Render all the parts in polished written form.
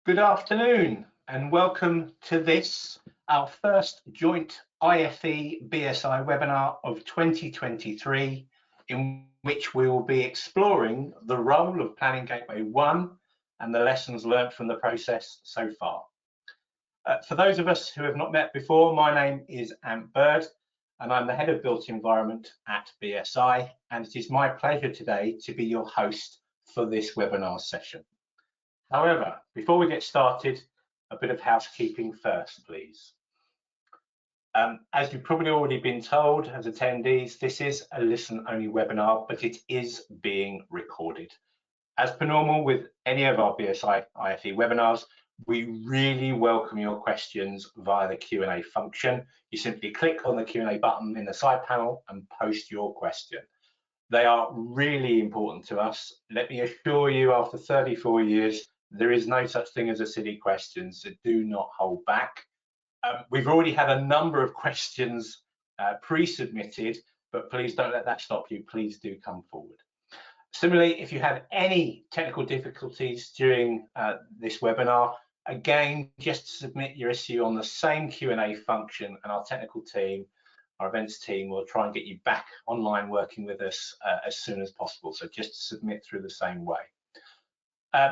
Good afternoon and welcome to this, our first joint IFE BSI webinar of 2023, in which we will be exploring the role of Planning Gateway 1 and the lessons learned from the process so far. For those of us who have not met before, my name is Ant Bird and I'm the Head of Built Environment at BSI, and it is my pleasure today to be your host for this webinar session. However, before we get started, a bit of housekeeping first, please. As you've probably already been told as attendees, this is a listen-only webinar, but it is being recorded. As per normal with any of our BSI IFE webinars, we really welcome your questions via the Q&A function. You simply click on the Q&A button in the side panel and post your question. They are really important to us. Let me assure you, after 34 years, there is no such thing as a silly question, so do not hold back. We've already had a number of questions pre-submitted, but please don't let that stop you. Please do come forward. Similarly, if you have any technical difficulties during this webinar, again, just submit your issue on the same Q&A function, and our technical team, our events team, will try and get you back online working with us as soon as possible. So just submit through the same way.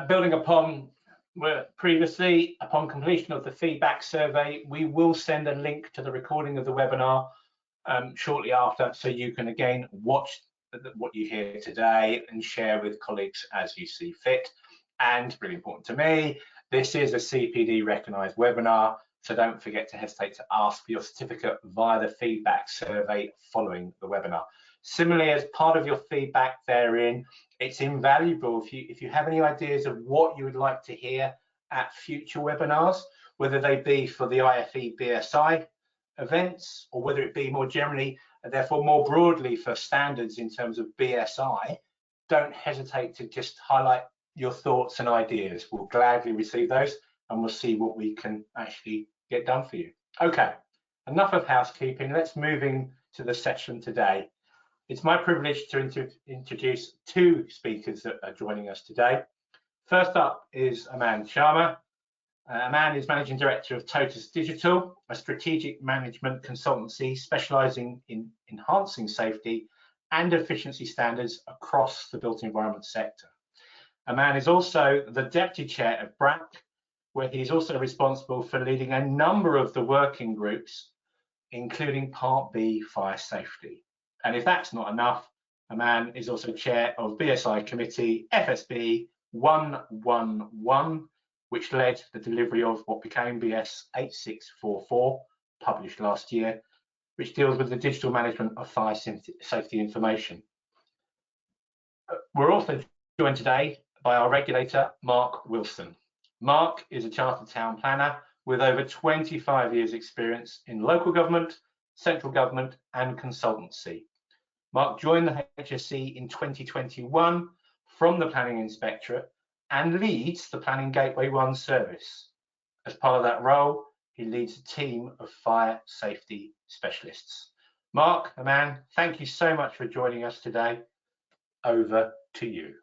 Building upon previously, upon completion of the feedback survey, we will send a link to the recording of the webinar shortly after, so you can again watch what you hear today and share with colleagues as you see fit. And really important to me, this is a CPD recognised webinar, so don't forget to hesitate to ask for your certificate via the feedback survey following the webinar. Similarly, as part of your feedback therein, it's invaluable if you have any ideas of what you would like to hear at future webinars, whether they be for the IFE BSI events or whether it be more generally, and therefore more broadly for standards in terms of BSI. Don't hesitate to just highlight your thoughts and ideas. We'll gladly receive those and we'll see what we can actually get done for you. Okay, enough of housekeeping. Let's move into the session today. It's my privilege to introduce two speakers that are joining us today. First up is Aman Sharma. Aman is Managing Director of Totus Digital, a strategic management consultancy specialising in enhancing safety and efficiency standards across the built environment sector. Aman is also the Deputy Chair of BRAC, where he's also responsible for leading a number of the working groups, including Part B fire safety. And if that's not enough, Aman is also chair of BSI Committee FSB 111, which led the delivery of what became BS 8644, published last year, which deals with the digital management of fire safety information. We're also joined today by our regulator, Mark Wilson. Mark is a chartered town planner with over 25 years experience in local government, central government and consultancy. Mark joined the HSE in 2021 from the Planning Inspectorate and leads the Planning Gateway 1 service. As part of that role, he leads a team of fire safety specialists. Mark, Aman, thank you so much for joining us today. Over to you.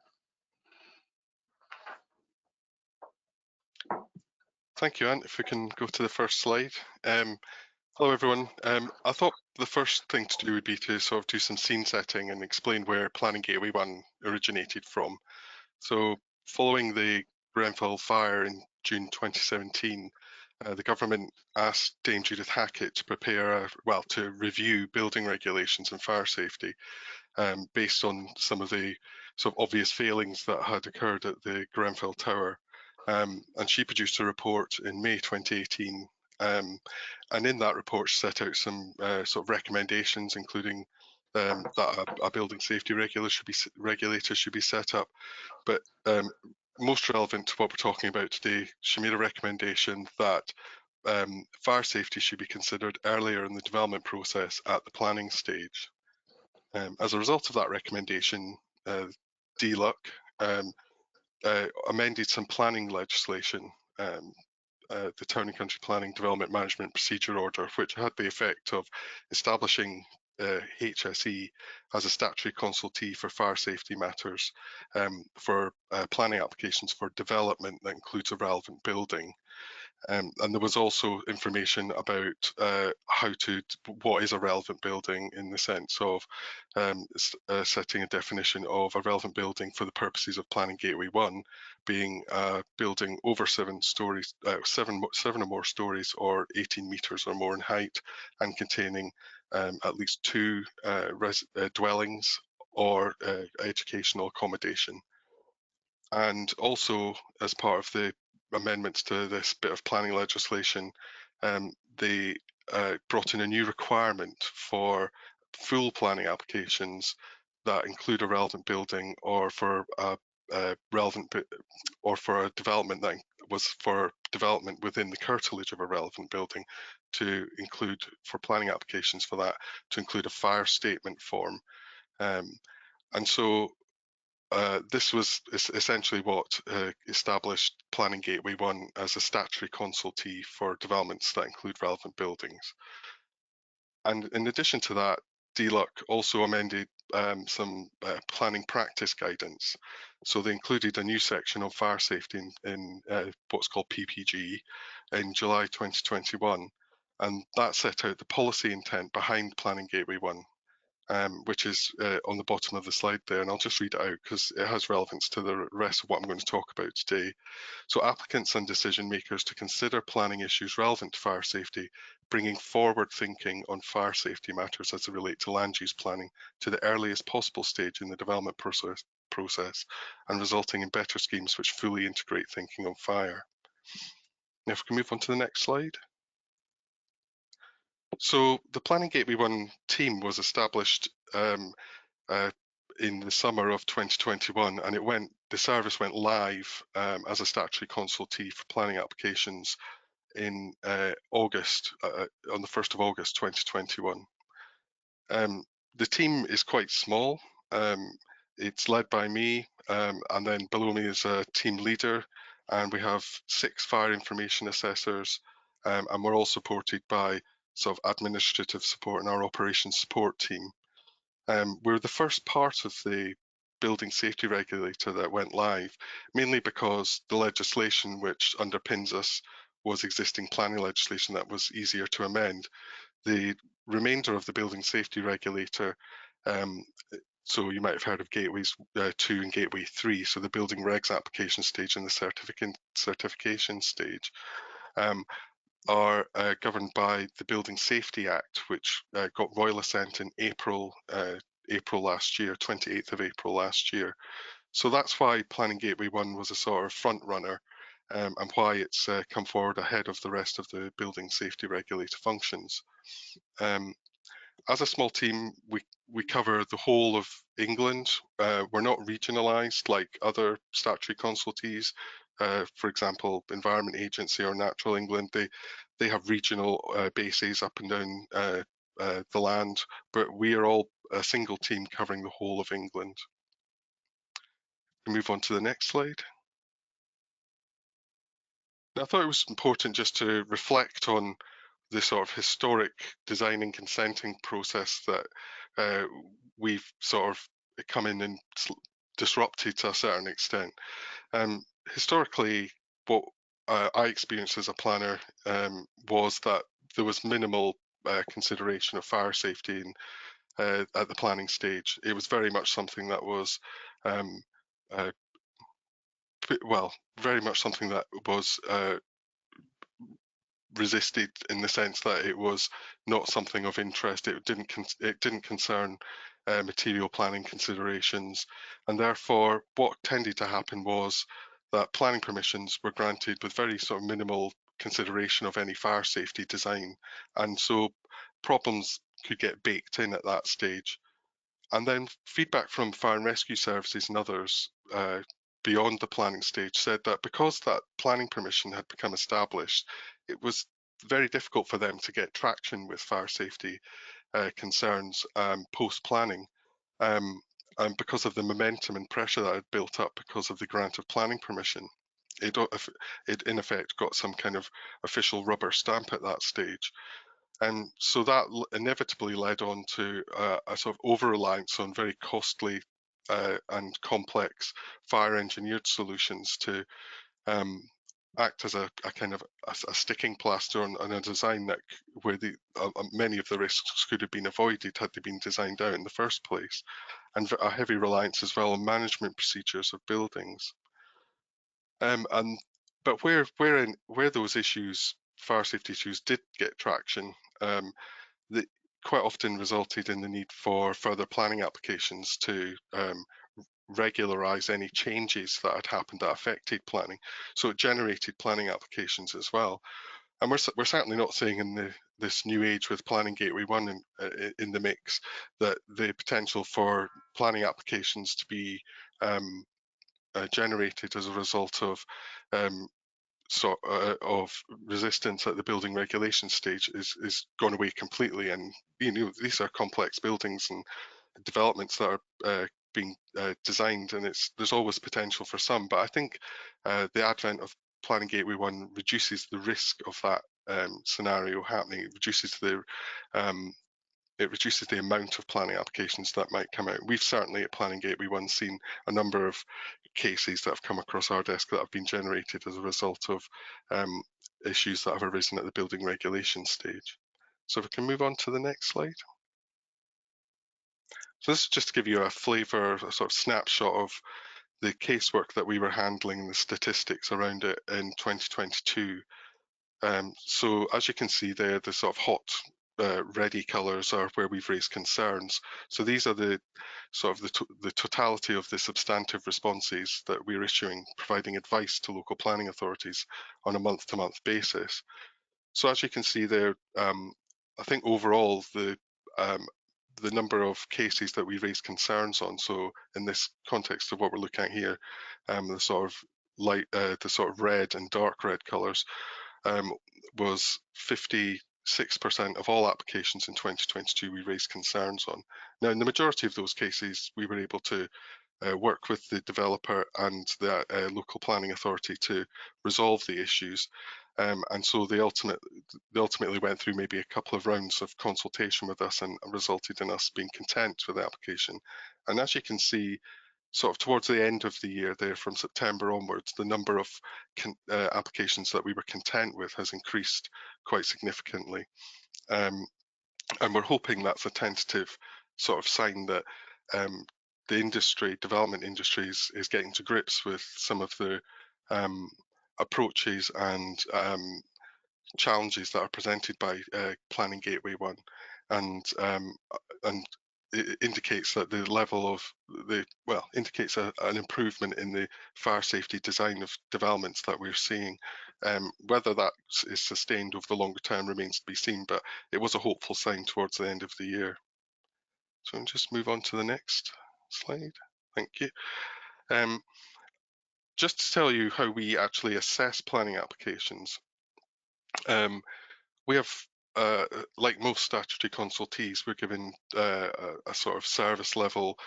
Thank you, Ant. If we can go to the first slide. Hello, everyone. I thought the first thing to do would be to sort of do some scene setting and explain where Planning Gateway 1 originated from. So following the Grenfell fire in June 2017, the government asked Dame Judith Hackett to prepare, to review building regulations and fire safety based on some of the sort of obvious failings that had occurred at the Grenfell Tower. And she produced a report in May 2018. And in that report, she set out some sort of recommendations, including that a building safety regulator should be set up. But most relevant to what we're talking about today, she made a recommendation that fire safety should be considered earlier in the development process at the planning stage. As a result of that recommendation, DLUC amended some planning legislation, the Town and Country Planning Development Management Procedure Order, which had the effect of establishing HSE as a statutory consultee for fire safety matters for planning applications for development that includes a relevant building. And there was also information about what is a relevant building in the sense of setting a definition of a relevant building for the purposes of Planning Gateway 1 being a building over 7 stories, 7 or more stories or 18 metres or more in height and containing at least 2 dwellings or educational accommodation. And also, as part of the amendments to this bit of planning legislation, they brought in a new requirement for full planning applications that include a relevant building or for a development that was for development within the curtilage of a relevant building to include, for planning applications for that, to include a fire statement form. And so this was essentially what established Planning Gateway 1 as a statutory consultee for developments that include relevant buildings. And in addition to that, DLUC also amended some planning practice guidance. So they included a new section on fire safety in what's called PPG in July 2021. And that set out the policy intent behind Planning Gateway 1. Which is on the bottom of the slide there, and I'll just read it out because it has relevance to the rest of what I'm going to talk about today. So applicants and decision makers to consider planning issues relevant to fire safety, bringing forward thinking on fire safety matters as they relate to land use planning to the earliest possible stage in the development process and resulting in better schemes which fully integrate thinking on fire. Now if we can move on to the next slide. So the Planning Gateway 1 team was established in the summer of 2021, and the service went live as a statutory consultee for planning applications in August, on the 1st of August 2021. The team is quite small. It's led by me, and then below me is a team leader, and we have 6 fire information assessors, and we're all supported by sort of administrative support in our operations support team. We're the first part of the building safety regulator that went live, mainly because the legislation which underpins us was existing planning legislation that was easier to amend. The remainder of the building safety regulator, so you might have heard of Gateways 2 and Gateway 3, so the building regs application stage and the certification stage, are governed by the Building Safety Act, which got royal assent in April last year, 28th of April last year. So that's why Planning Gateway 1 was a sort of front runner and why it's come forward ahead of the rest of the building safety regulator functions. As a small team, we cover the whole of England. We're not regionalised like other statutory consultees. For example, Environment Agency or Natural England, they have regional bases up and down the land, but we are all a single team covering the whole of England. We'll move on to the next slide. Now, I thought it was important just to reflect on the sort of historic design and consenting process that we've sort of come in and disrupted to a certain extent. Historically, what I experienced as a planner was that there was minimal consideration of fire safety at the planning stage. It was very much something that was very much something that was resisted in the sense that it was not something of interest. It didn't concern material planning considerations, and therefore what tended to happen was that planning permissions were granted with very sort of minimal consideration of any fire safety design, and so problems could get baked in at that stage. And then feedback from fire and rescue services and others beyond the planning stage said that because that planning permission had become established, it was very difficult for them to get traction with fire safety concerns post-planning, and because of the momentum and pressure that had built up because of the grant of planning permission. It in effect got some kind of official rubber stamp at that stage. And so that inevitably led on to a sort of over-reliance on very costly and complex fire engineered solutions to act as a kind of a sticking plaster on a design that where many of the risks could have been avoided had they been designed out in the first place, and a heavy reliance as well on management procedures of buildings. But where those issues, fire safety issues, did get traction, that quite often resulted in the need for further planning applications to regularise any changes that had happened that affected planning. So it generated planning applications as well. And we're certainly not saying in this new age with Planning Gateway 1 in the mix that the potential for planning applications to be generated as a result of of resistance at the building regulation stage is gone away completely. And these are complex buildings and developments that are being designed, and there's always potential for some. But I think the advent of Planning Gateway 1 reduces the risk of that scenario happening. It reduces the amount of planning applications that might come out. We've certainly at Planning Gateway 1 seen a number of cases that have come across our desk that have been generated as a result of issues that have arisen at the building regulation stage. So if we can move on to the next slide. So this is just to give you a flavour, a sort of snapshot of the casework that we were handling, the statistics around it in 2022. So as you can see there, the sort of hot ready colours are where we've raised concerns. So these are the sort of the totality of the substantive responses that we're issuing, providing advice to local planning authorities on a month-to-month basis. So as you can see there, I think overall the number of cases that we raised concerns on. So in this context of what we're looking at here, the sort of light, the sort of red and dark red colours, was 56% of all applications in 2022 we raised concerns on. Now, in the majority of those cases, we were able to work with the developer and the local planning authority to resolve the issues. And so they ultimately went through maybe a couple of rounds of consultation with us and resulted in us being content with the application. And as you can see, sort of towards the end of the year there, from September onwards, the number of applications that we were content with has increased quite significantly. And we're hoping that's a tentative sort of sign that the development industry is getting to grips with some of the approaches and challenges that are presented by Planning Gateway 1, and it indicates that the level of indicates an improvement in the fire safety design of developments that we're seeing. Whether that is sustained over the longer term remains to be seen, but it was a hopeful sign towards the end of the year. So I'll just move on to the next slide. Thank you. Just to tell you how we actually assess planning applications, we have, like most statutory consultees, we're given a sort of service level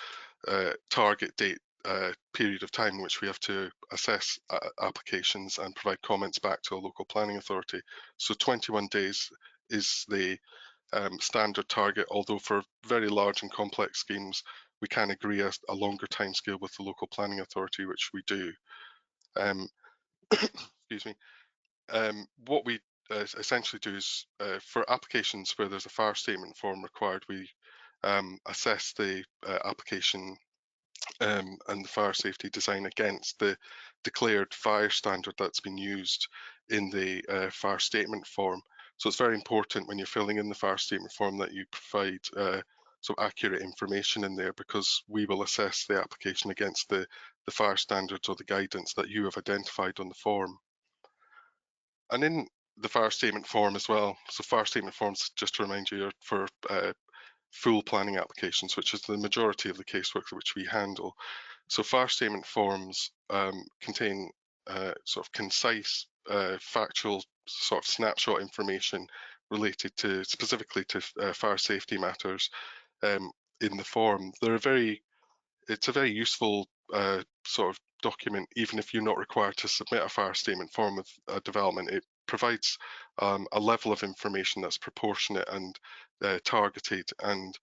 target date period of time in which we have to assess applications and provide comments back to a local planning authority. So 21 days is the standard target, although for very large and complex schemes, we can agree a longer timescale with the local planning authority, which we do. Excuse me. What we essentially do is, for applications where there's a fire statement form required, we assess the application and the fire safety design against the declared fire standard that's been used in the fire statement form. So it's very important when you're filling in the fire statement form that you provide some accurate information in there, because we will assess the application against the fire standards or the guidance that you have identified on the form. And in the fire statement form as well, so fire statement forms, just to remind you, are for full planning applications, which is the majority of the casework which we handle. So fire statement forms contain sort of concise, factual sort of snapshot information related to specifically to fire safety matters in the form. It's a very useful sort of document, even if you're not required to submit a fire statement form with a development. provides a level of information that's proportionate and targeted, and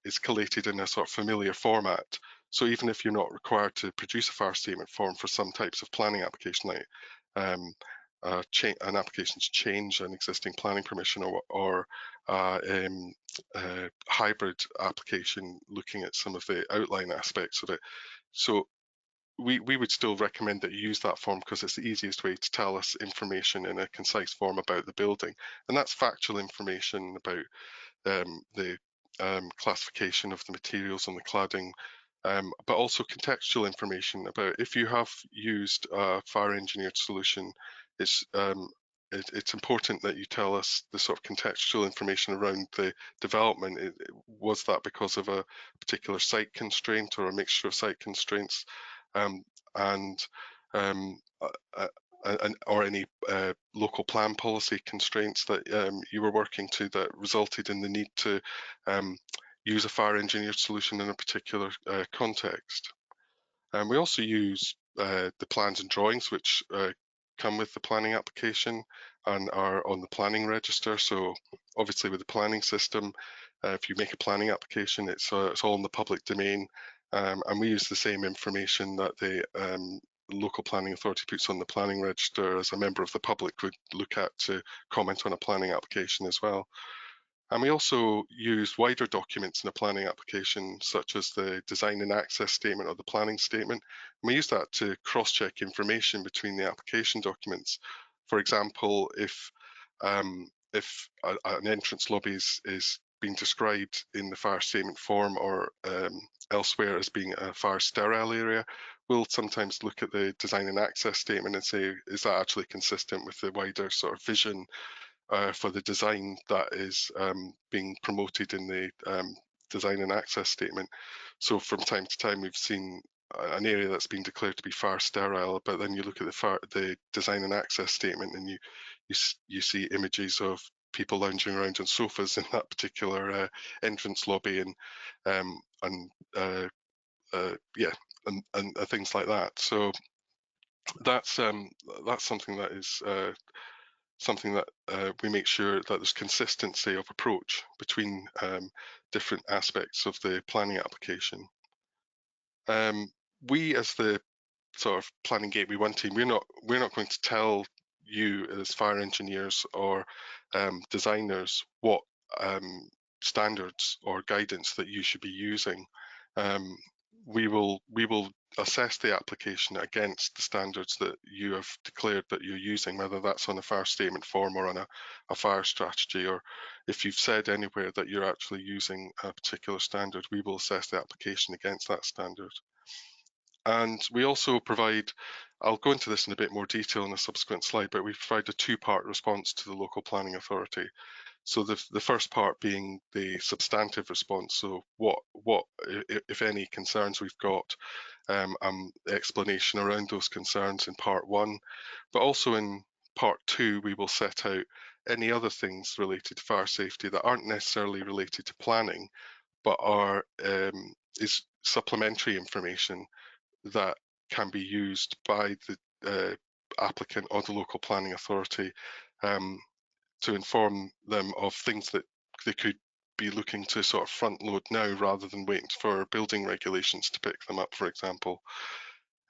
is collated in a sort of familiar format. So even if you're not required to produce a fire statement form for some types of planning application, like an application to change an existing planning permission, or hybrid application looking at some of the outline aspects of it. So we would still recommend that you use that form because it's the easiest way to tell us information in a concise form about the building. And that's factual information about the classification of the materials on the cladding, but also contextual information about if you have used a fire engineered solution, it's important that you tell us the sort of contextual information around the development. Was that because of a particular site constraint or a mixture of site constraints, or any local plan policy constraints that you were working to that resulted in the need to use a fire engineered solution in a particular context. And we also use the plans and drawings which come with the planning application and are on the planning register. So obviously with the planning system, if you make a planning application, it's all in the public domain, and we use the same information that the local planning authority puts on the planning register as a member of the public would look at to comment on a planning application as well. And we also use wider documents in a planning application, such as the design and access statement or the planning statement. And we use that to cross-check information between the application documents. For example, if an entrance lobby is being described in the fire statement form or elsewhere as being a fire sterile area, we'll sometimes look at the design and access statement and say, is that actually consistent with the wider sort of vision for the design that is being promoted in the design and access statement. So from time to time, we've seen an area that's been declared to be fire sterile, but then you look at the design and access statement, and you see images of people lounging around on sofas in that particular entrance lobby, and things like that. So that's something that is something that we make sure that there's consistency of approach between different aspects of the planning application. We, as the sort of Planning Gateway 1 team, we're not going to tell you as fire engineers or designers what standards or guidance that you should be using. We will assess the application against the standards that you have declared that you're using, whether that's on a fire statement form or on a fire strategy, or if you've said anywhere that you're actually using a particular standard, we will assess the application against that standard. And we also provide, I'll go into this in a bit more detail in a subsequent slide, but we provide a two-part response to the local planning authority. So the first part being the substantive response, so what if any concerns we've got, explanation around those concerns in part one, but also in part two we will set out any other things related to fire safety that aren't necessarily related to planning, but is supplementary information that can be used by the applicant or the local planning authority to inform them of things that they could be looking to sort of front load now rather than waiting for building regulations to pick them up, for example.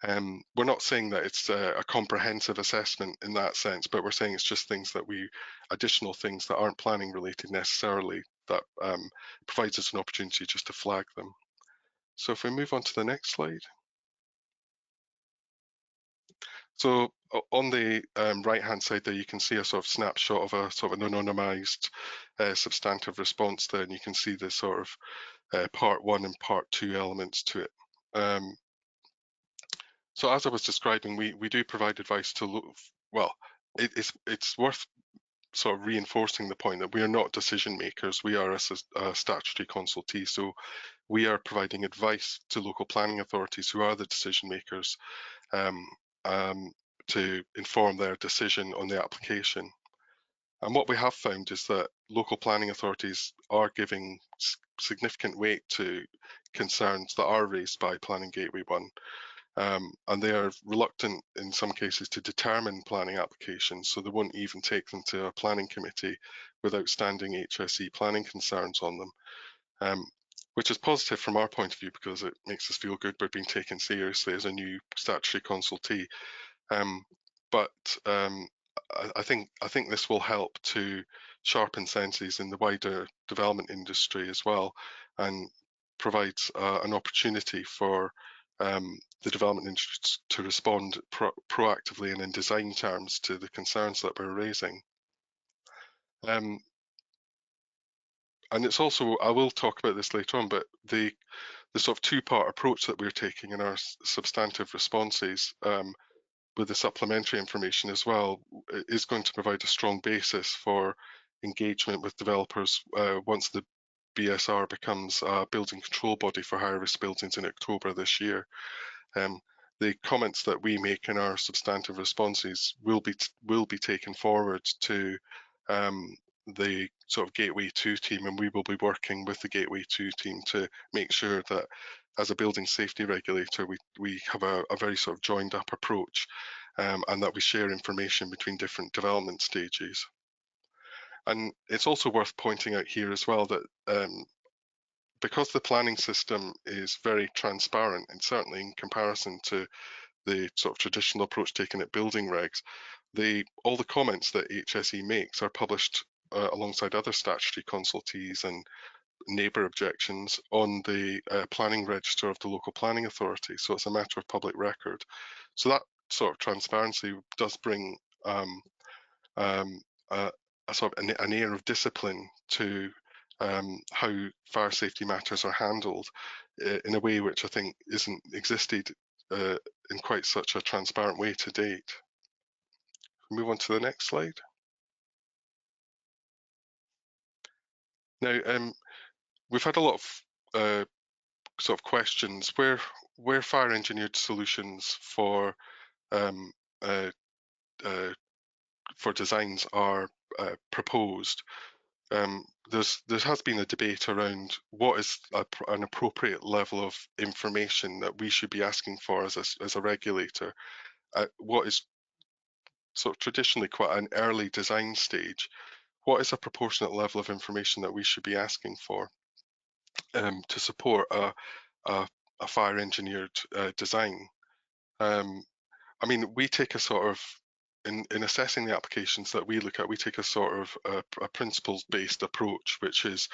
We're not saying that it's a comprehensive assessment in that sense, but we're saying it's just additional things that aren't planning related necessarily that provides us an opportunity just to flag them. So if we move on to the next slide. So on the right-hand side there, you can see a sort of snapshot of a sort of an anonymized substantive response there, and you can see the sort of part one and part two elements to it. So as I was describing, we do provide advice to look, well, it's worth sort of reinforcing the point that we are not decision makers. We are a statutory consultee, so we are providing advice to local planning authorities who are the decision makers to inform their decision on the application. And what we have found is that local planning authorities are giving significant weight to concerns that are raised by Planning Gateway 1. and they are reluctant in some cases to determine planning applications, so they won't even take them to a planning committee with outstanding HSE planning concerns on them, which is positive from our point of view because it makes us feel good we're being taken seriously as a new statutory consultee. I think this will help to sharpen senses in the wider development industry as well, and provides an opportunity for the development industry to respond proactively and in design terms to the concerns that we're raising. And it's also, I will talk about this later on, but the sort of two-part approach that we're taking in our substantive responses with the supplementary information as well is going to provide a strong basis for engagement with developers once the BSR becomes a building control body for higher risk buildings in October this year. The comments that we make in our substantive responses will be taken forward to the sort of Gateway 2 team, and we will be working with the Gateway 2 team to make sure that as a building safety regulator, we have a very sort of joined up approach, and that we share information between different development stages. And it's also worth pointing out here as well that because the planning system is very transparent, and certainly in comparison to the sort of traditional approach taken at building regs, all the comments that HSE makes are published alongside other statutory consultees and neighbour objections on the planning register of the local planning authority. So it's a matter of public record. So that sort of transparency does bring a sort of an air of discipline to how fire safety matters are handled in a way which I think isn't existed in quite such a transparent way to date. Move on to the next slide. Now, we've had a lot of sort of questions where fire engineered solutions for designs are proposed. There has been a debate around what is an appropriate level of information that we should be asking for as a regulator. What is sort of traditionally quite an early design stage. What is a proportionate level of information that we should be asking for to support a fire engineered design? I mean, we take a sort of, in assessing the applications that we look at, we take a sort of a principles-based approach, which is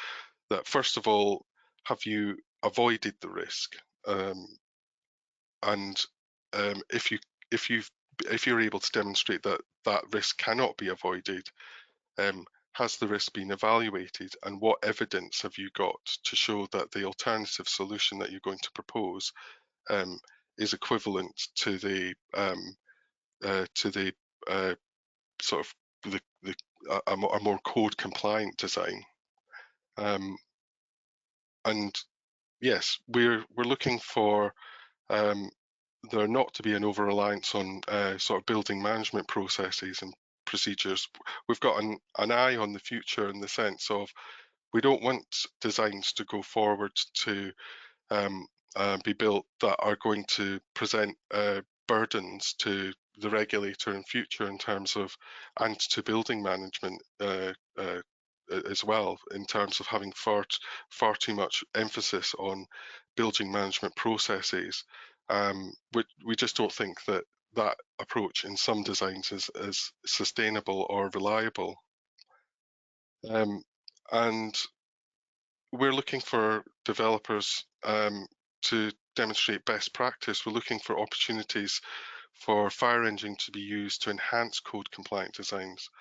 that first of all, have you avoided the risk? If you're able to demonstrate that that risk cannot be avoided, has the risk been evaluated, and what evidence have you got to show that the alternative solution that you're going to propose is equivalent to the sort of a more code compliant design? And yes, we're looking for there not to be an over-reliance on sort of building management processes and procedures. We've got an eye on the future in the sense of we don't want designs to go forward to be built that are going to present burdens to the regulator in future in terms of, and to building management as well, in terms of having far too much emphasis on building management processes. We just don't think that that approach in some designs is sustainable or reliable. And we're looking for developers to demonstrate best practice. We're looking for opportunities for fire engine to be used to enhance code compliant designs,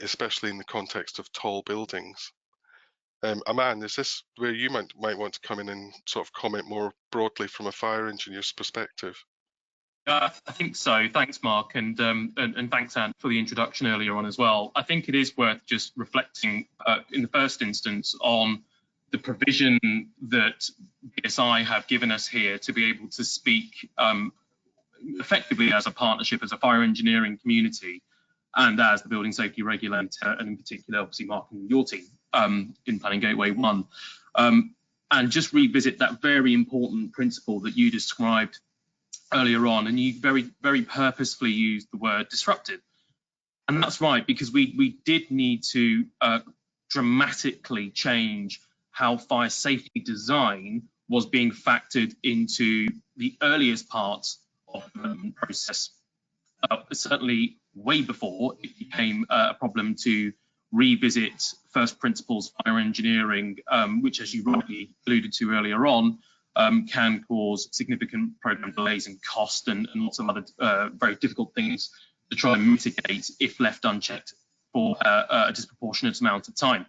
especially in the context of tall buildings. Aman, is this where you might want to come in and sort of comment more broadly from a fire engineer's perspective? I think so. Thanks, Mark, and thanks, Ant, for the introduction earlier on as well. I think it is worth just reflecting in the first instance on the provision that BSI have given us here to be able to speak effectively as a partnership, as a fire engineering community, and as the building safety regulator, and in particular, obviously, Mark and your team in Planning Gateway 1. and just revisit that very important principle that you described earlier on, and you very purposefully used the word disruptive. And that's right, because we did need to dramatically change how fire safety design was being factored into the earliest parts of the development process. Certainly way before it became a problem to revisit first principles fire engineering, which, as you rightly alluded to earlier on, can cause significant program delays and cost and lots of other very difficult things to try and mitigate if left unchecked for a disproportionate amount of time.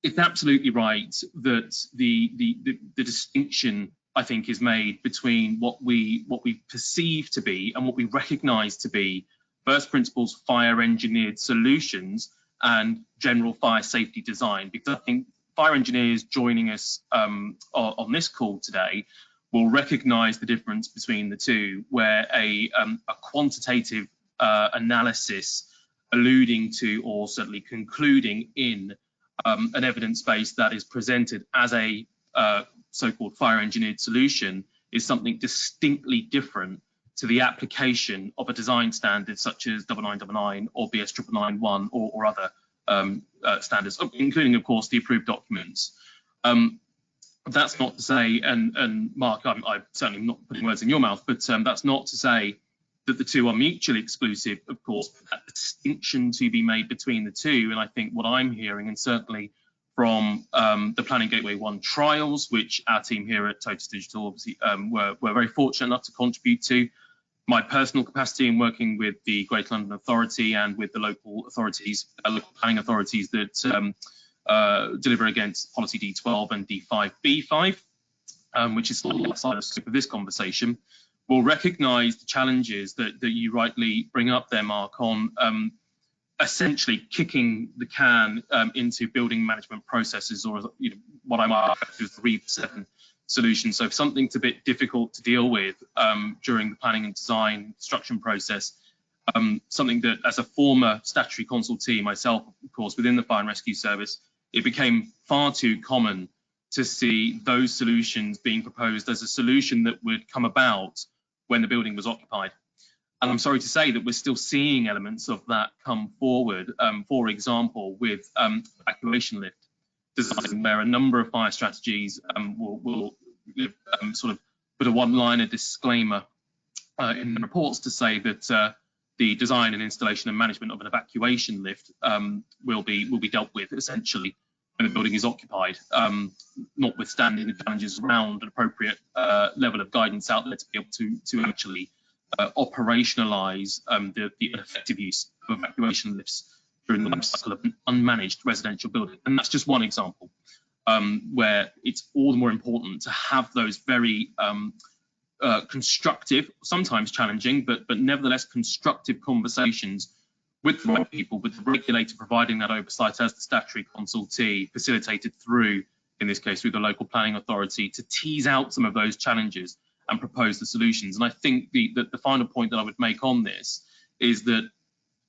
It's absolutely right that the distinction, I think, is made between what we perceive to be and what we recognise to be first principles fire engineered solutions and general fire safety design, because I think fire engineers joining us on this call today will recognise the difference between the two, where a quantitative analysis alluding to or certainly concluding in an evidence base that is presented as a so-called fire engineered solution is something distinctly different to the application of a design standard such as 9999 or BS 9991 or other standards, including, of course, the approved documents. That's not to say, and Mark, I'm certainly not putting words in your mouth, but that's not to say that the two are mutually exclusive, of course, but that distinction to be made between the two. And I think what I'm hearing, and certainly from the Planning Gateway 1 trials, which our team here at Totus Digital obviously were very fortunate enough to contribute to, my personal capacity in working with the Greater London Authority and with the local authorities, local planning authorities that deliver against policy D12 and D5B5, which is slightly outside the scope of this conversation, will recognise the challenges that you rightly bring up there, Mark, on essentially kicking the can into building management processes, or what I might refer to as the Riba 7 solution. So if something's a bit difficult to deal with during the planning and design construction process, something that, as a former statutory consultee myself, of course, within the Fire and Rescue Service, it became far too common to see those solutions being proposed as a solution that would come about when the building was occupied. And I'm sorry to say that we're still seeing elements of that come forward, for example, with evacuation lift design, where a number of fire strategies will sort of put a one-liner disclaimer in the reports to say that the design and installation and management of an evacuation lift will be dealt with essentially when the building is occupied, notwithstanding the challenges around an appropriate level of guidance out there to be able to actually operationalise the effective use of evacuation lifts during the life cycle of an unmanaged residential building. And that's just one example where it's all the more important to have those very constructive, sometimes challenging, but nevertheless constructive conversations with the right people, with the regulator providing that oversight as the statutory consultee, facilitated through, in this case, through the local planning authority, to tease out some of those challenges and propose the solutions. And I think the final point that I would make on this is that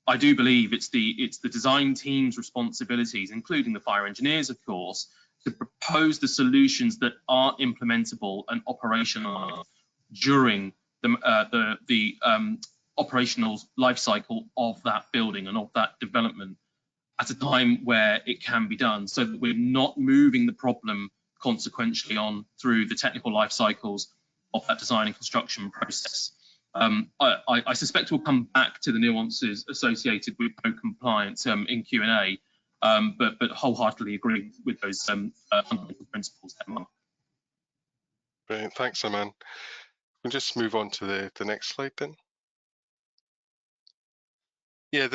I do believe it's the design team's responsibilities, including the fire engineers, of course, to propose the solutions that are implementable and operational during the operational life cycle of that building and of that development at a time where it can be done, so that we're not moving the problem consequentially on through the technical life cycles of that design and construction process. I suspect we'll come back to the nuances associated with co-compliance in Q&A, but wholeheartedly agree with those fundamental principles. Brilliant, thanks, Aman. We'll just move on to the next slide then. Yeah,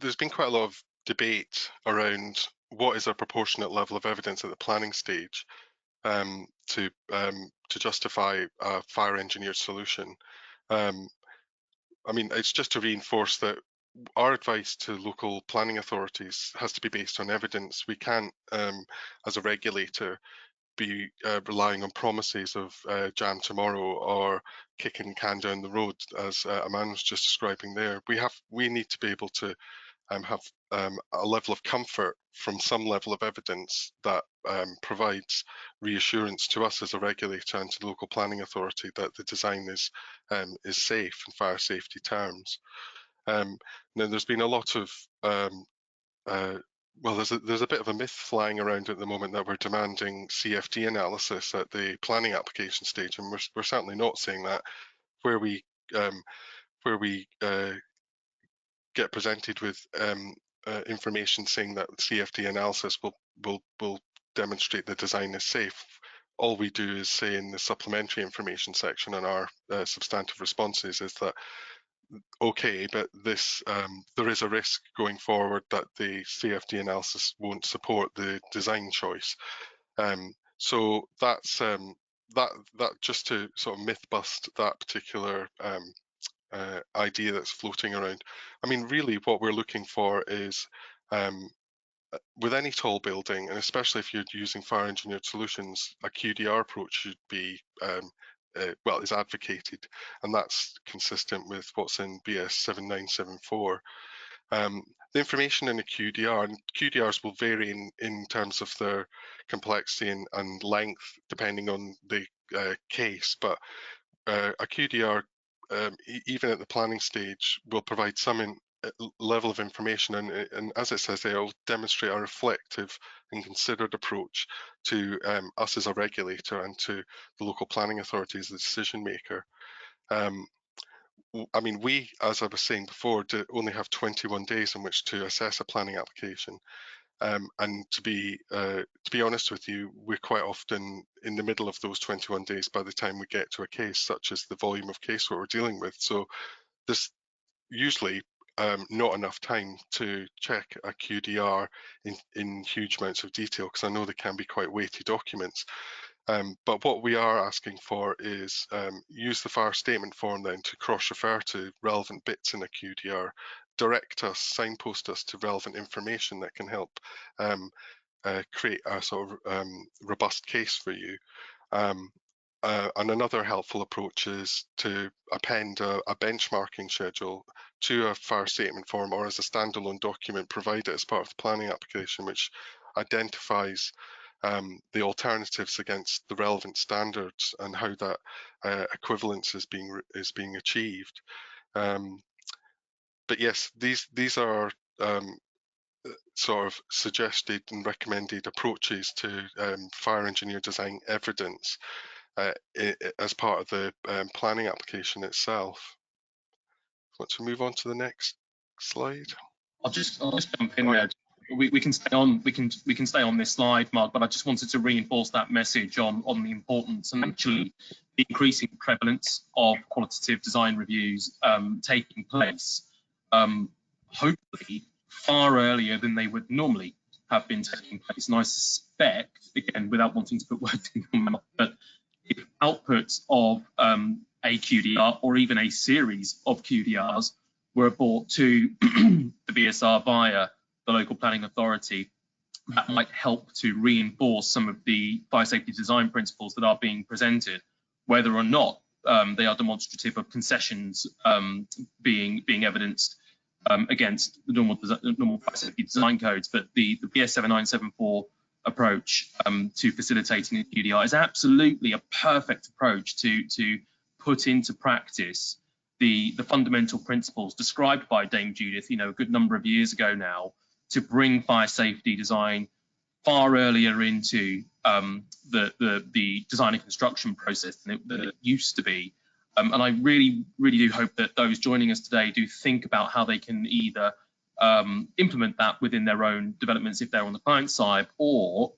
there's been quite a lot of debate around what is a proportionate level of evidence at the planning stage to justify a fire engineered solution. I mean, it's just to reinforce that our advice to local planning authorities has to be based on evidence. We can't, as a regulator, be relying on promises of jam tomorrow or kicking can down the road, as Aman was just describing there. We need to be able to have a level of comfort from some level of evidence that provides reassurance to us as a regulator and to the local planning authority that the design is safe in fire safety terms. Now, there's been a lot of well, there's a bit of a myth flying around at the moment that we're demanding CFD analysis at the planning application stage, and we're certainly not saying that. Where we get presented with information saying that CFD analysis will demonstrate the design is safe, all we do is say in the supplementary information section in our substantive responses is that okay, but this there is a risk going forward that the CFD analysis won't support the design choice. So that's that just to sort of myth bust that particular idea that's floating around. I mean, really, what we're looking for is with any tall building, and especially if you're using fire engineered solutions, a QDR approach should be well, is advocated, and that's consistent with what's in BS 7974. The information in a QDR, and QDRs will vary in terms of their complexity and length depending on the case, but a QDR, even at the planning stage, will provide some level of information, and as it says there, it'll demonstrate a reflective and considered approach to us as a regulator and to the local planning authority as the decision maker. I mean, we, as I was saying before, only have 21 days in which to assess a planning application. And to be honest with you, we're quite often in the middle of those 21 days by the time we get to a case, such as the volume of casework we're dealing with. So there's usually not enough time to check a QDR in huge amounts of detail, because I know they can be quite weighty documents. But what we are asking for is use the fire statement form then to cross-refer to relevant bits in a QDR, direct us, signpost us to relevant information that can help create a sort of robust case for you. And another helpful approach is to append a benchmarking schedule to a fire statement form or as a standalone document provided as part of the planning application, which identifies the alternatives against the relevant standards and how that equivalence is being achieved. But yes, these are sort of suggested and recommended approaches to fire engineer design evidence as part of the planning application itself. Want to move on to the next slide? I'll just jump in there. We can stay on this slide, Mark, but I just wanted to reinforce that message on the importance and actually the increasing prevalence of qualitative design reviews taking place, hopefully far earlier than they would normally have been taking place. And I suspect, again, without wanting to put words in your mouth, but if outputs of a QDR or even a series of QDRs were brought to the BSR via the local planning authority, that might help to reinforce some of the fire safety design principles that are being presented, whether or not they are demonstrative of concessions being evidenced against the normal fire safety design codes. But the BS 7974 approach to facilitating a QDR is absolutely a perfect approach to put into practice the fundamental principles described by Dame Judith, a good number of years ago now, to bring fire safety design far earlier into the design and construction process than it used to be. And I really, really do hope that those joining us today do think about how they can either implement that within their own developments if they're on the client side, or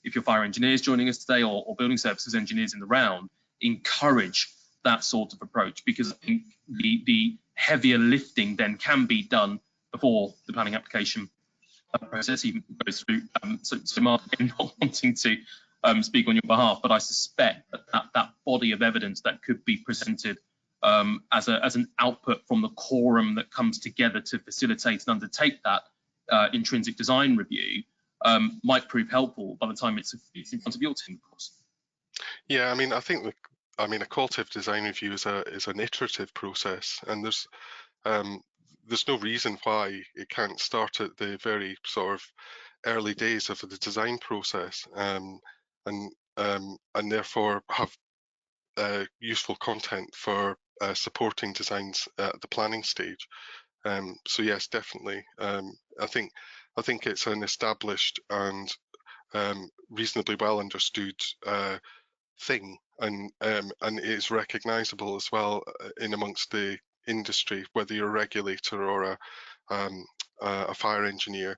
if you're fire engineers joining us today, or building services engineers in the round, encourage that sort of approach, because I think the heavier lifting then can be done before the planning application process even goes through. So Mark, I'm not wanting to speak on your behalf, but I suspect that body of evidence that could be presented as an output from the quorum that comes together to facilitate and undertake that intrinsic design review might prove helpful by the time it's in front of your team, of course. Yeah, I mean, I think a qualitative design review is an iterative process, and there's there's no reason why it can't start at the very sort of early days of the design process, and therefore have useful content for supporting designs at the planning stage. So yes, definitely. I think it's an established and reasonably well understood thing, and it is recognisable as well in amongst the industry, whether you're a regulator or a fire engineer,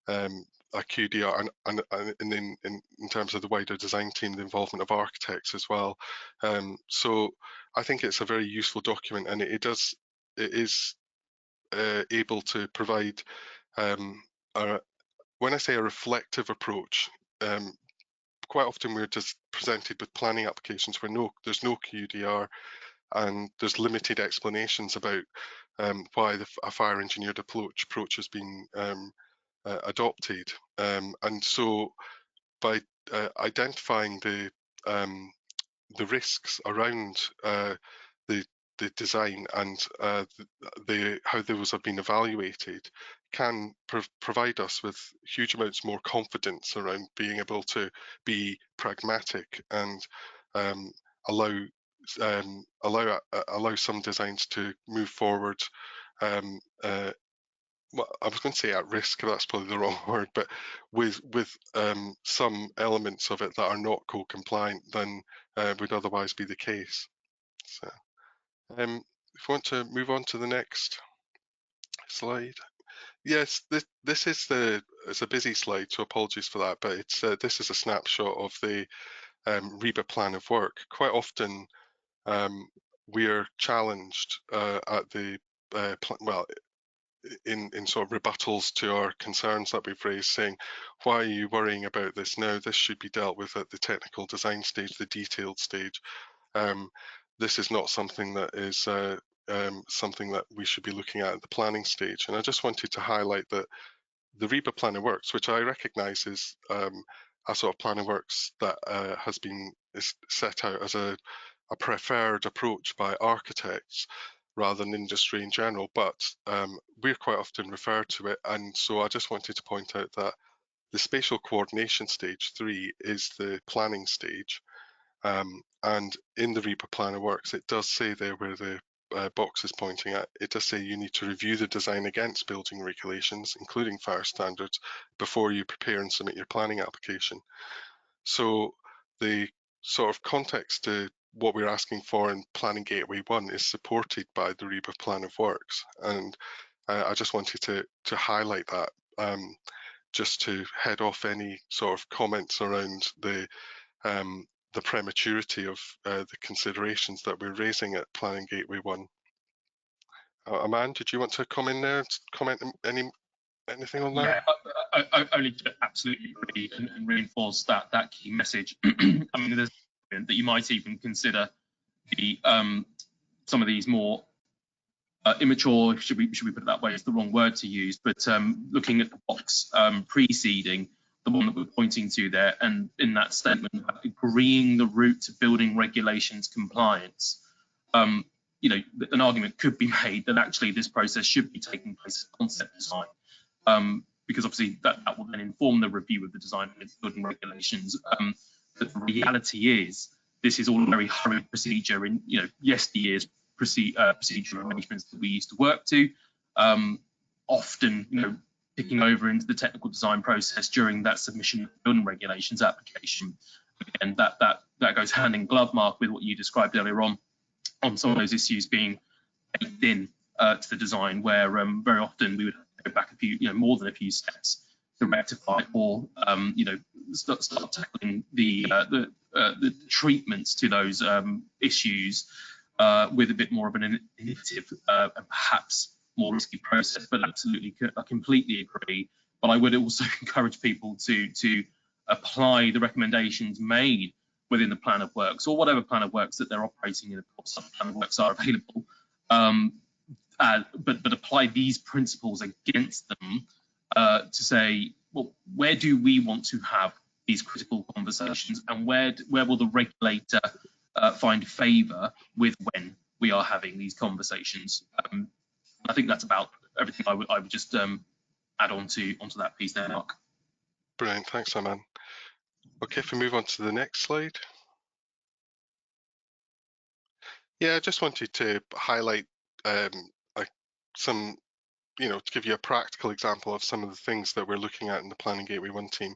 a QDR, and in terms of the wider design team, the involvement of architects as well. So I think it's a very useful document, and it is able to provide, when I say a reflective approach, quite often we're just presented with planning applications where there's no QDR, and there's limited explanations about why a fire engineered approach has been adopted. And so by identifying the risks around the design and how those have been evaluated can provide us with huge amounts more confidence around being able to be pragmatic and allow some designs to move forward. Well, I was going to say at risk, that's probably the wrong word, but with some elements of it that are not code compliant than would otherwise be the case. So, if you want to move on to the next slide. Yes, this is it's a busy slide, so apologies for that, but it's this is a snapshot of the Riba plan of work. Quite often we are challenged at the in sort of rebuttals to our concerns that we've raised, saying, why are you worrying about this now? This should be dealt with at the technical design stage, the detailed stage. This is not something that is something that we should be looking at the planning stage. And I just wanted to highlight that the Riba plan of works, which I recognise is a sort of plan of works that has been set out as a preferred approach by architects rather than industry in general, but we're quite often referred to it. And so I just wanted to point out that the spatial coordination stage 3 is the planning stage. And in the Riba plan of works, it does say there where the box is pointing at, it does say you need to review the design against building regulations, including fire standards, before you prepare and submit your planning application. So the sort of context to what we're asking for in Planning Gateway 1 is supported by the Riba plan of works. And I just wanted to highlight that just to head off any sort of comments around the prematurity of the considerations that we're raising at Planning Gateway 1. Aman, did you want to come in there and comment anything on that? Yeah, I only absolutely agree and reinforce that key message. I mean, there's that you might even consider the some of these more immature, should we put it that way, it's the wrong word to use, but looking at the box preceding the one that we're pointing to there, and in that statement, agreeing the route to building regulations compliance, you know, an argument could be made that actually this process should be taking place at concept design, because obviously that will then inform the review of the design and its building regulations. But the reality is, this is all a very hurried procedure in, you know, yesteryear's procedure arrangements that we used to work to, often, you know, picking over into the technical design process during that submission of the building regulations application. And that goes hand in glove, Mark, with what you described earlier on some of those issues being baked in to the design, where very often we would go back a few, you know, more than a few steps to rectify or you know, start tackling the treatments to those issues with a bit more of an innovative and perhaps more risky process. But absolutely, I completely agree. But I would also encourage people to apply the recommendations made within the plan of works, or whatever plan of works that they're operating in. Of course, some plan of works are available, but apply these principles against them to say, well, where do we want to have these critical conversations, and where will the regulator find favour with when we are having these conversations? I think that's about everything I would just add onto that piece there, Mark. Brilliant, thanks, Aman. Okay, if we move on to the next slide. Yeah, I just wanted to highlight some, to give you a practical example of some of the things that we're looking at in the Planning Gateway 1 team.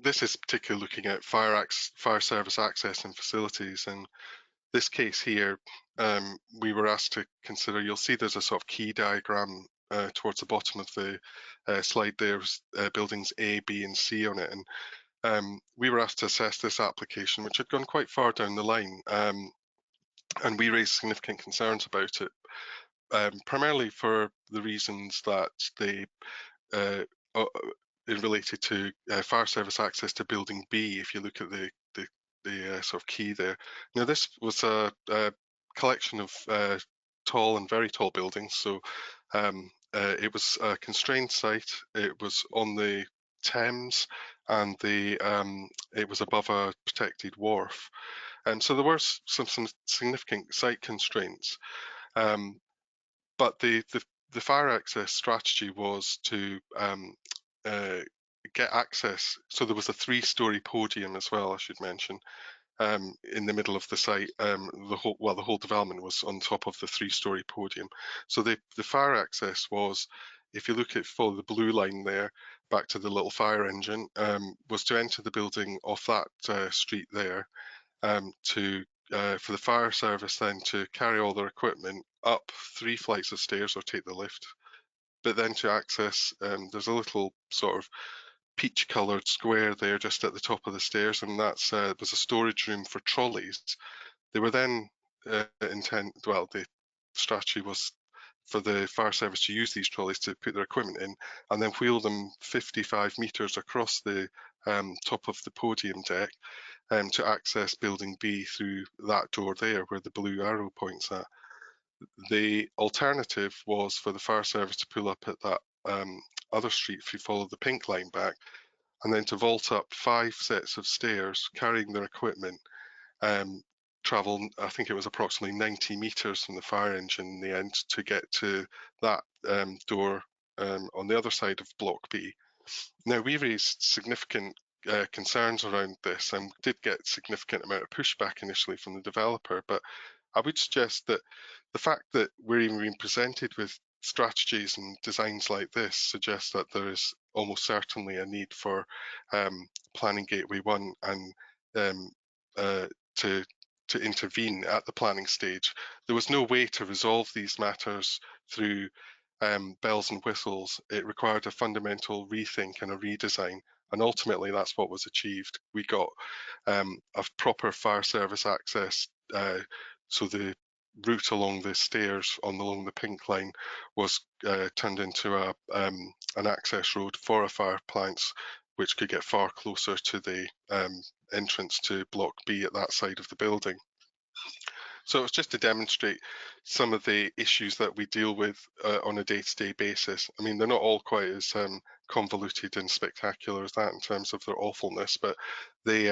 This is particularly looking at fire service access and facilities. And this case here, we were asked to consider, you'll see there's a sort of key diagram towards the bottom of the slide there, buildings A, B and C on it. And we were asked to assess this application, which had gone quite far down the line. And we raised significant concerns about it, primarily for the reasons that they related to fire service access to building B. If you look at the sort of key there. Now, this was a collection of tall and very tall buildings, so it was a constrained site. It was on the Thames, and it was above a protected wharf. So there were some significant site constraints, but the fire access strategy was to get access. So there was a 3-story podium as well, I should mention, in the middle of the site. The whole development was on top of the 3-story podium. So the fire access was, if you follow the blue line there, back to the little fire engine, was to enter the building off that street there, for the fire service then to carry all their equipment up 3 flights of stairs or take the lift. But then to access, there's a little sort of peach-coloured square there just at the top of the stairs, and that's was a storage room for trolleys. They were then the strategy was for the fire service to use these trolleys to put their equipment in and then wheel them 55 metres across the top of the podium deck to access building B through that door there where the blue arrow points at. The alternative was for the fire service to pull up at that other street if you follow the pink line back, and then to vault up 5 sets of stairs carrying their equipment, travel, I think it was approximately 90 metres from the fire engine in the end to get to that door on the other side of Block B. Now, we raised significant concerns around this and did get significant amount of pushback initially from the developer, but I would suggest that the fact that we're even being presented with strategies and designs like this suggests that there is almost certainly a need for Planning Gateway 1 and to intervene at the planning stage. There was no way to resolve these matters through bells and whistles. It required a fundamental rethink and a redesign, and ultimately that's what was achieved. We got a proper fire service access, so the route along the stairs along the pink line was turned into an access road for a fire appliance, which could get far closer to the entrance to Block B at that side of the building. So it's just to demonstrate some of the issues that we deal with on a day-to-day basis. I mean, they're not all quite as convoluted and spectacular as that in terms of their awfulness, but they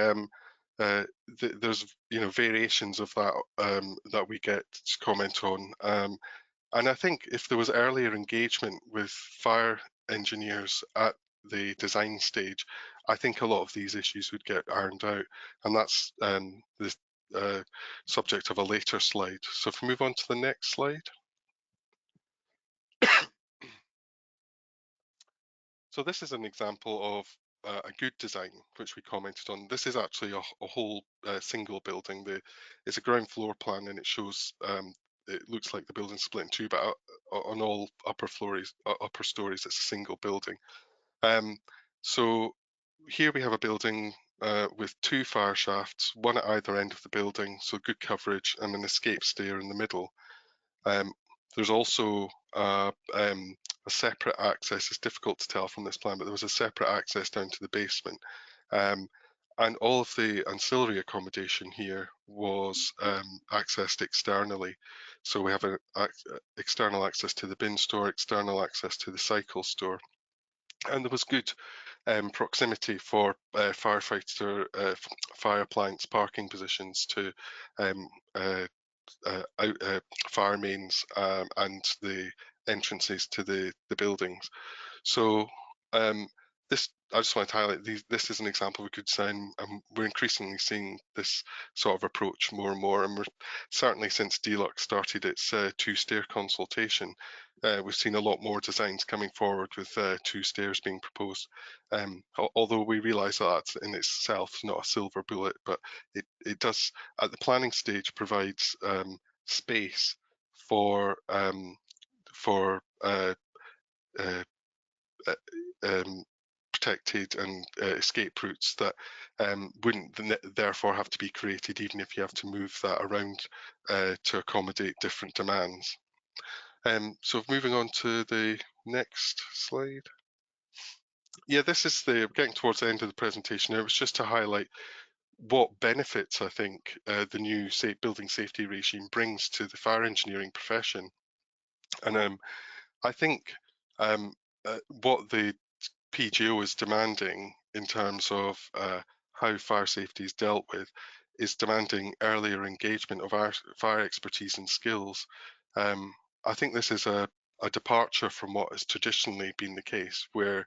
there's variations of that that we get to comment on. And I think if there was earlier engagement with fire engineers at the design stage, I think a lot of these issues would get ironed out, and that's the subject of a later slide. So if we move on to the next slide. So this is an example of a good design, which we commented on. This is actually a whole single building. It's a ground floor plan, and it shows it looks like the building's split in two, but on all upper stories, it's a single building. So here we have a building with 2 fire shafts, one at either end of the building, so good coverage, and an escape stair in the middle. There's also a separate access. It's difficult to tell from this plan, but there was a separate access down to the basement. And all of the ancillary accommodation here was accessed externally. So we have an external access to the bin store, external access to the cycle store. And there was good proximity for firefighter, fire appliance parking positions to fire mains and the entrances to the buildings. So this, I just want to highlight, this is an example of a good design, and we're increasingly seeing this sort of approach more and more, and we're certainly, since DLUX started its two-stair consultation, we've seen a lot more designs coming forward with two stairs being proposed. Although we realise that that's in itself not a silver bullet, but it does, at the planning stage, provides space for protected and escape routes that wouldn't therefore have to be created, even if you have to move that around to accommodate different demands. So moving on to the next slide. Yeah, this is getting towards the end of the presentation. It was just to highlight what benefits I think the new building safety regime brings to the fire engineering profession. And I think what the PGO is demanding in terms of how fire safety is dealt with is demanding earlier engagement of our fire expertise and skills. I think this is a departure from what has traditionally been the case, where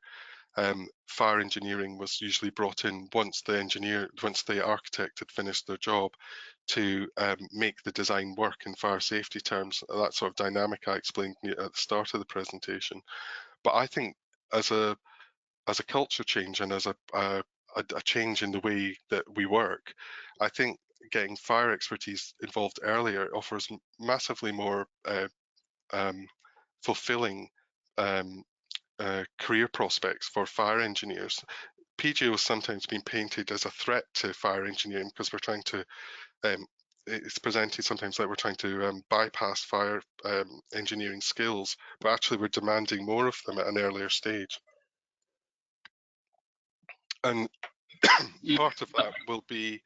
fire engineering was usually brought in once the architect had finished their job to make the design work in fire safety terms. That sort of dynamic I explained at the start of the presentation. But I think as a culture change and as a change in the way that we work, I think getting fire expertise involved earlier offers massively more fulfilling career prospects for fire engineers. PGO has sometimes been painted as a threat to fire engineering because we're trying to, it's presented sometimes like we're trying to bypass fire engineering skills, but actually we're demanding more of them at an earlier stage. And part of that will be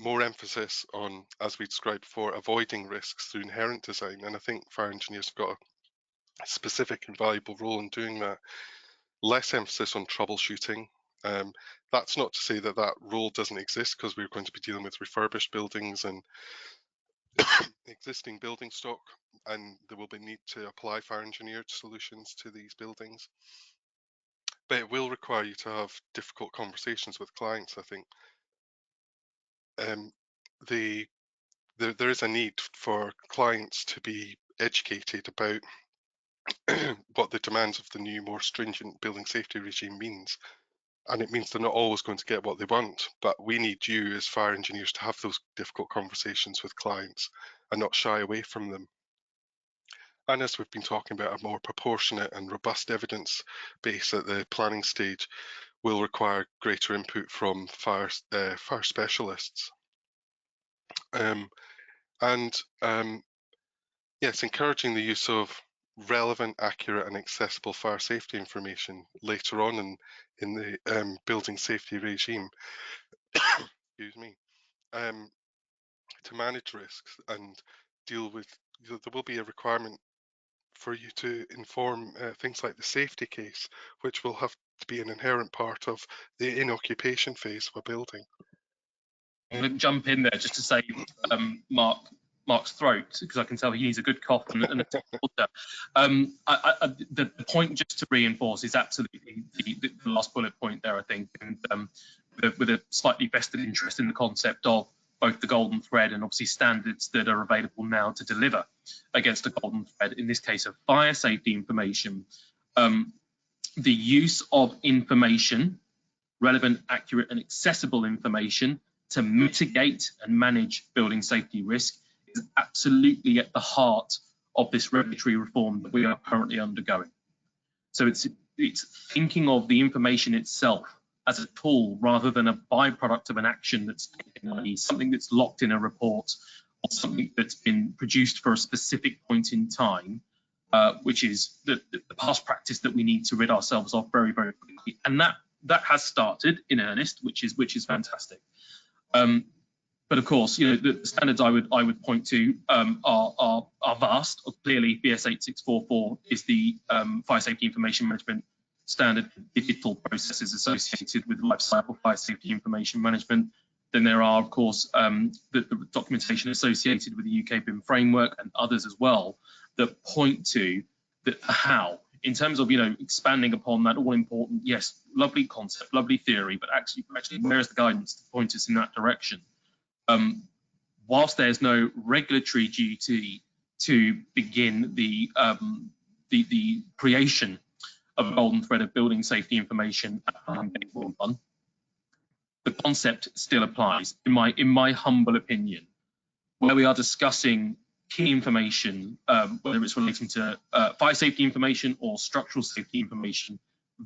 more emphasis on, as we described before, avoiding risks through inherent design. And I think fire engineers have got a specific and valuable role in doing that. Less emphasis on troubleshooting. That's not to say that that role doesn't exist, because we're going to be dealing with refurbished buildings and existing building stock, and there will be need to apply fire engineered solutions to these buildings. But it will require you to have difficult conversations with clients, I think. There is a need for clients to be educated about what the demands of the new, more stringent building safety regime means. And it means they're not always going to get what they want, but we need you as fire engineers to have those difficult conversations with clients and not shy away from them. And as we've been talking about, a more proportionate and robust evidence base at the planning stage will require greater input from fire specialists. Yes, encouraging the use of relevant, accurate and accessible fire safety information later on in the building safety regime, excuse me, to manage risks and deal with, there will be a requirement for you to inform things like the safety case, which will have to be an inherent part of the in-occupation phase of a building. I'm going to jump in there just to save Mark's throat, because I can tell he needs a good cough and a tip of water. The point just to reinforce is absolutely the last bullet point there, I think, and with a slightly vested interest in the concept of both the golden thread and obviously standards that are available now to deliver against a golden thread, in this case of fire safety information. The use of information, relevant, accurate and accessible information to mitigate and manage building safety risk is absolutely at the heart of this regulatory reform that we are currently undergoing. So it's thinking of the information itself as a tool rather than a byproduct of an action that's taken, something that's locked in a report or something that's been produced for a specific point in time, which is the past practice that we need to rid ourselves of very, very quickly. And that has started in earnest, which is fantastic. But of course, you know, the standards I would point to are vast. Clearly, BS 8644 is the fire safety information management standard, digital processes associated with lifecycle fire safety information management. Then there are, of course, the documentation associated with the UK BIM framework and others as well. that point to the how, in terms of, expanding upon that all important, yes, lovely concept, lovely theory, but actually where is the guidance to point us in that direction? Whilst there's no regulatory duty to begin the creation of a golden thread of building safety information at Plan Gate 1, the concept still applies, in my humble opinion, where we are discussing key information, whether it's relating to fire safety information or structural safety information.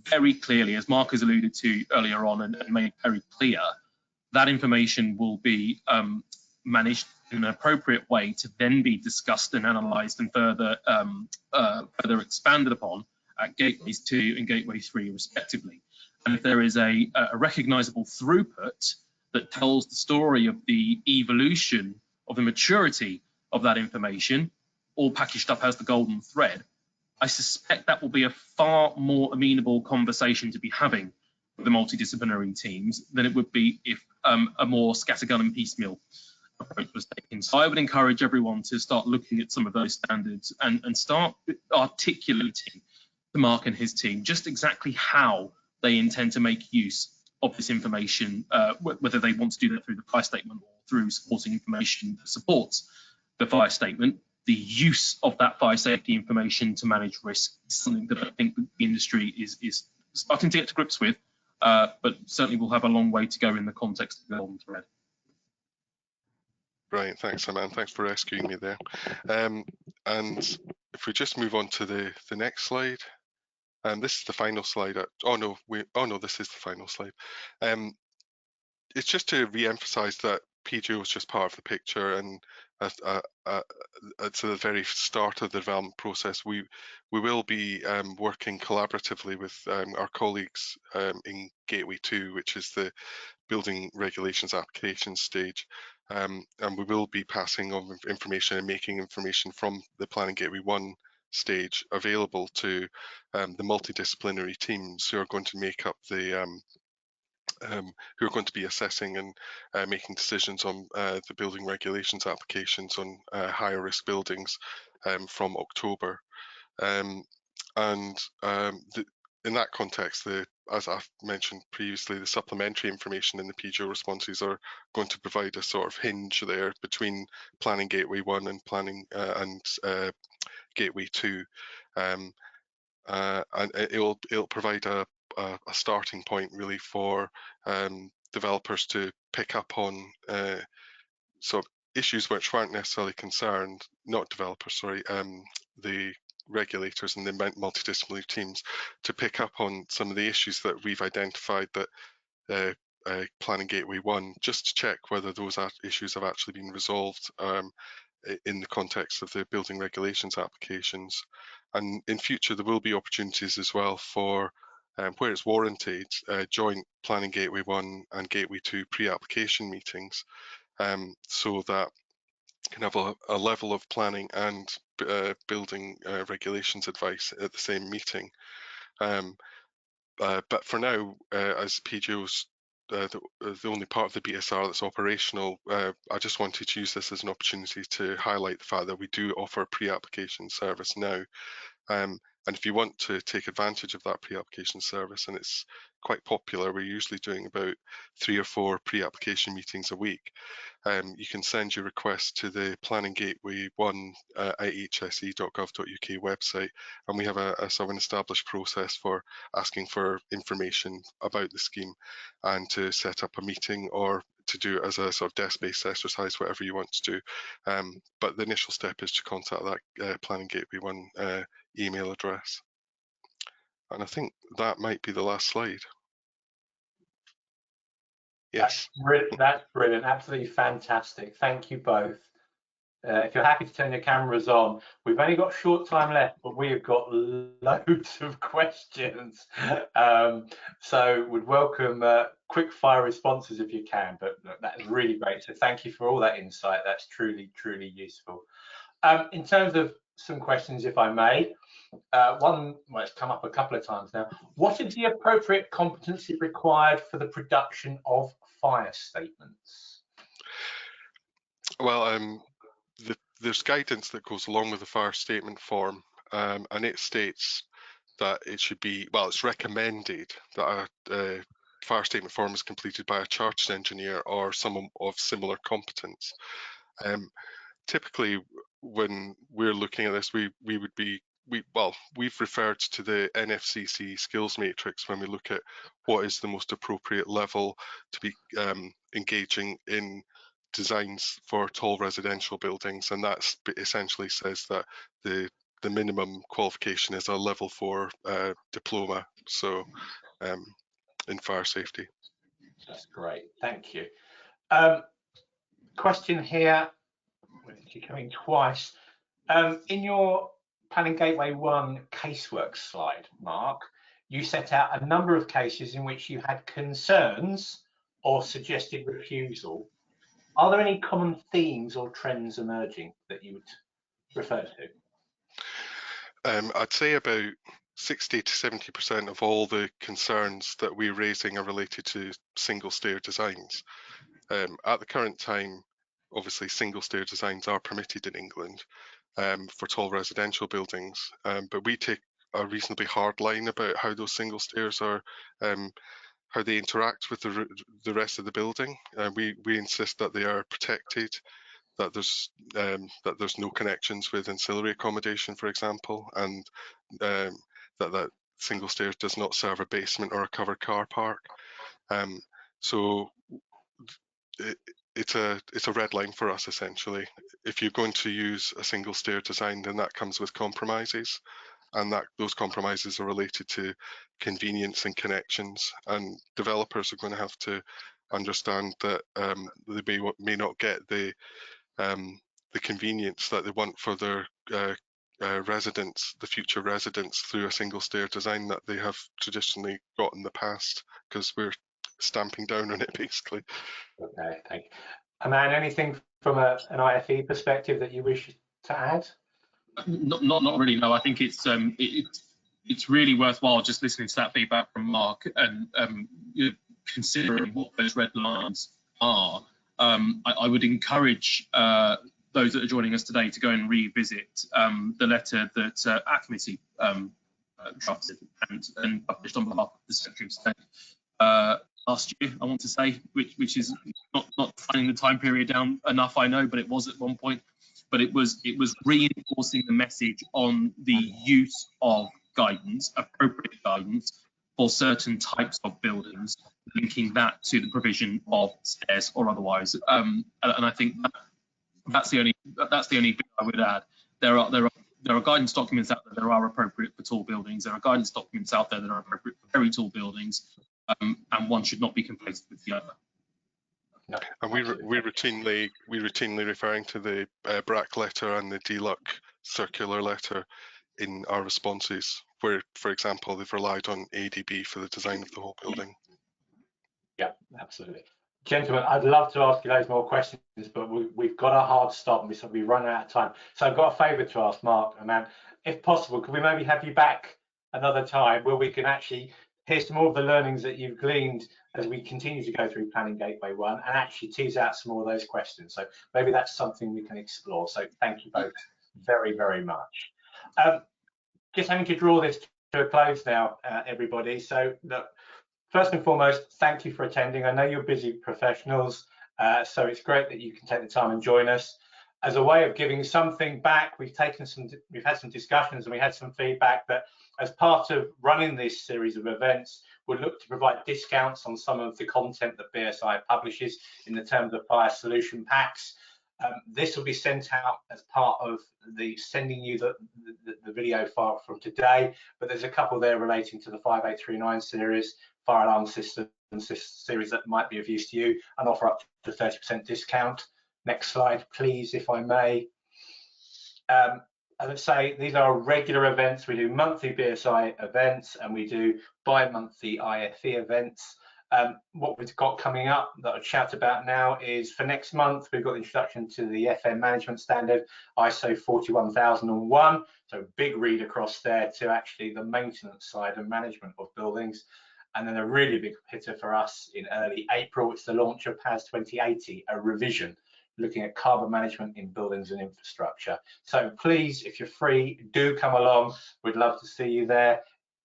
Very clearly, as Mark has alluded to earlier on and made very clear, that information will be managed in an appropriate way to then be discussed and analysed and further expanded upon at Gateways 2 and Gateway 3 respectively. And if there is a recognisable throughput that tells the story of the evolution of the maturity of that information, all packaged up as the golden thread, I suspect that will be a far more amenable conversation to be having with the multidisciplinary teams than it would be if a more scattergun and piecemeal approach was taken. So I would encourage everyone to start looking at some of those standards and start articulating to Mark and his team just exactly how they intend to make use of this information, whether they want to do that through the fire statement or through supporting information that supports the fire statement. The use of that fire safety information to manage risk is something that I think the industry is starting to get to grips with, but certainly will have a long way to go in the context of the golden thread. Right, thanks, Aman. Thanks for rescuing me there. And if we just move on to the next slide. This is the final slide. This is the final slide. It's just to re-emphasize that PGO is just part of the picture, and at the very start of the development process, we will be working collaboratively with our colleagues in Gateway 2, which is the building regulations application stage, and we will be passing on information and making information from the Planning Gateway 1 stage available to the multidisciplinary teams who are going to make up the who are going to be assessing and making decisions on the building regulations applications on higher risk buildings from October. In that context, as I've mentioned previously, the supplementary information in the PGO responses are going to provide a sort of hinge there between Planning Gateway 1 and Gateway 2, and it'll provide a starting point really for developers to pick up on sort of issues which weren't necessarily concerned, not developers, sorry, the regulators and the multidisciplinary teams, to pick up on some of the issues that we've identified that Planning Gateway 1, just to check whether those issues have actually been resolved in the context of the building regulations applications. And in future, there will be opportunities as well for, where it's warranted, joint Planning Gateway 1 and Gateway 2 pre-application meetings, so that you can have a level of planning and building regulations advice at the same meeting. But for now, as PGO's the only part of the BSR that's operational, I just wanted to use this as an opportunity to highlight the fact that we do offer a pre-application service now. And if you want to take advantage of that pre-application service, and it's quite popular, we're usually doing about 3 or 4 pre-application meetings a week. You can send your request to the Planning Gateway 1 ihse.gov.uk website, and we have a sort of an established process for asking for information about the scheme and to set up a meeting or to do it as a sort of desk-based exercise, whatever you want to do. But the initial step is to contact that Planning Gateway 1 email address. And I think that might be the last slide. Yes. That's brilliant, absolutely fantastic. Thank you both. If you're happy to turn your cameras on, we've only got a short time left, but we have got loads of questions. So would welcome quick fire responses if you can, but that's really great. So thank you for all that insight. That's truly, truly useful. In terms of some questions, if I may, one, well, it's come up a couple of times now. What is the appropriate competency required for the production of fire statements? Well, there's guidance that goes along with the fire statement form, and it states that it should be, well, it's recommended that a fire statement form is completed by a chartered engineer or someone of similar competence. Typically, when we're looking at this, we've referred to the NFCC skills matrix when we look at what is the most appropriate level to be engaging in designs for tall residential buildings, and that essentially says that the minimum qualification is a level 4 diploma, so in fire safety. That's great, thank you. Question here, you're coming twice. In your Planning Gateway 1 casework slide, Mark, you set out a number of cases in which you had concerns or suggested refusal. Are there any common themes or trends emerging that you would refer to? I'd say about 60 to 70% of all the concerns that we're raising are related to single stair designs. At the current time, obviously single stair designs are permitted in England for tall residential buildings, but we take a reasonably hard line about how those single stairs are, how they interact with the rest of the building. We insist that they are protected, that there's no connections with ancillary accommodation, for example, and that single stairs does not serve a basement or a covered car park. So it's a red line for us, essentially. If you're going to use a single stair design, then that comes with compromises, and those compromises are related to convenience and connections, and developers are going to have to understand that they may not get the convenience that they want for their residents, the future residents, through a single stair design that they have traditionally got in the past, because we're stamping down on it, basically. Okay, thank you. Aman, anything from an IFE perspective that you wish to add? Not really. No, I think it's really worthwhile just listening to that feedback from Mark and considering what those red lines are. I would encourage those that are joining us today to go and revisit the letter that our committee drafted and published on behalf of the Secretary of State last year, I want to say, which is not finding the time period down enough, I know, but it was at one point. But it was reinforcing the message on the use of guidance, appropriate guidance for certain types of buildings, linking that to the provision of stairs or otherwise. And I think that's the only bit I would add. There are guidance documents out there that are appropriate for tall buildings. There are guidance documents out there that are appropriate for very tall buildings, and one should not be conflated with the other. No, and we're routinely referring to the BRAC letter and the DLUC circular letter in our responses, where, for example, they've relied on ADB for the design of the whole building. Yeah, absolutely. Gentlemen, I'd love to ask you loads more questions, but we've got a hard stop and we run out of time. So I've got a favour to ask Mark, Aman. If possible, could we maybe have you back another time where we can actually hear some more of the learnings that you've gleaned as we continue to go through Planning Gateway 1 and actually tease out some more of those questions. So maybe that's something we can explore. So thank you both very, very much. Just having to draw this to a close now, everybody. So look, first and foremost, thank you for attending. I know you're busy professionals, so it's great that you can take the time and join us. As a way of giving something back, we've had some discussions and we had some feedback that as part of running this series of events, we'll look to provide discounts on some of the content that BSI publishes in the terms of fire solution packs. This will be sent out as part of the sending you the video file from today, but there's a couple there relating to the 5839 series, fire alarm system series that might be of use to you, and offer up to 30% discount. Next slide, please, if I may. As I say, these are regular events. We do monthly BSI events and we do bi-monthly IFE events. What we've got coming up that I'll shout about now is for next month, we've got the introduction to the FM management standard, ISO 41001. So big read across there to actually the maintenance side and management of buildings. And then a really big hitter for us in early April, it's the launch of PAS 2080, a revision looking at carbon management in buildings and infrastructure. So please, if you're free, do come along. We'd love to see you there.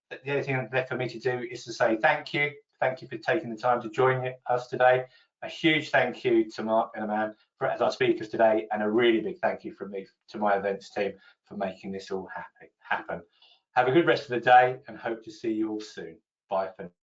The only thing left for me to do is to say thank you. Thank you for taking the time to join us today. A huge thank you to Mark and Aman as our speakers today, and a really big thank you from me to my events team for making this all happen. Have a good rest of the day and hope to see you all soon. Bye for now.